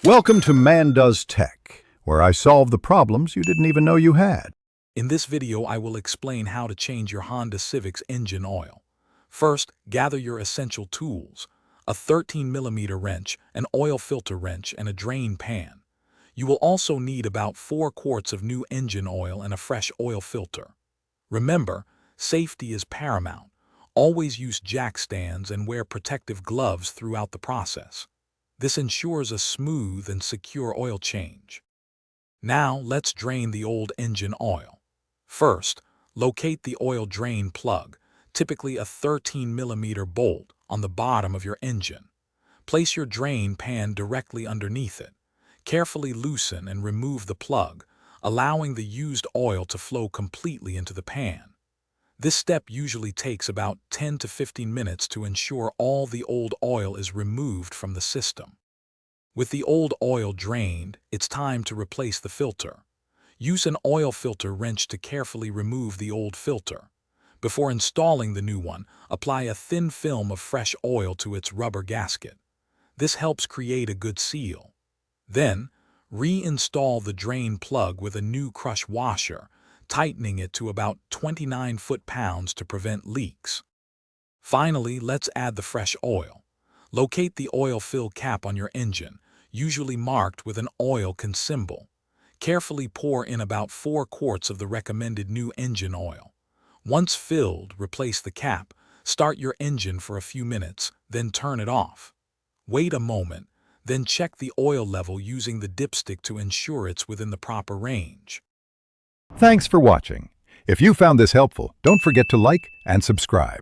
Welcome to Man Does Tech, where I solve the problems you didn't even know you had. In this video, I will explain how to change your Honda Civic's engine oil. First, gather your essential tools: a 13mm wrench, an oil filter wrench, and a drain pan. You will also need about 4 quarts of new engine oil and a fresh oil filter. Remember, safety is paramount. Always use jack stands and wear protective gloves throughout the process. This ensures a smooth and secure oil change. Now, let's drain the old engine oil. First, locate the oil drain plug, typically a 13mm bolt, on the bottom of your engine. Place your drain pan directly underneath it. Carefully loosen and remove the plug, allowing the used oil to flow completely into the pan. This step usually takes about 10 to 15 minutes to ensure all the old oil is removed from the system. With the old oil drained, it's time to replace the filter. Use an oil filter wrench to carefully remove the old filter. Before installing the new one, apply a thin film of fresh oil to its rubber gasket. This helps create a good seal. Then, reinstall the drain plug with a new crush washer, tightening it to about 29 foot-pounds to prevent leaks. Finally, let's add the fresh oil. Locate the oil fill cap on your engine, usually marked with an oil can symbol. Carefully pour in about 4 quarts of the recommended new engine oil. Once filled, replace the cap, start your engine for a few minutes, then turn it off. Wait a moment, then check the oil level using the dipstick to ensure it's within the proper range. Thanks for watching. If you found this helpful, don't forget to like and subscribe.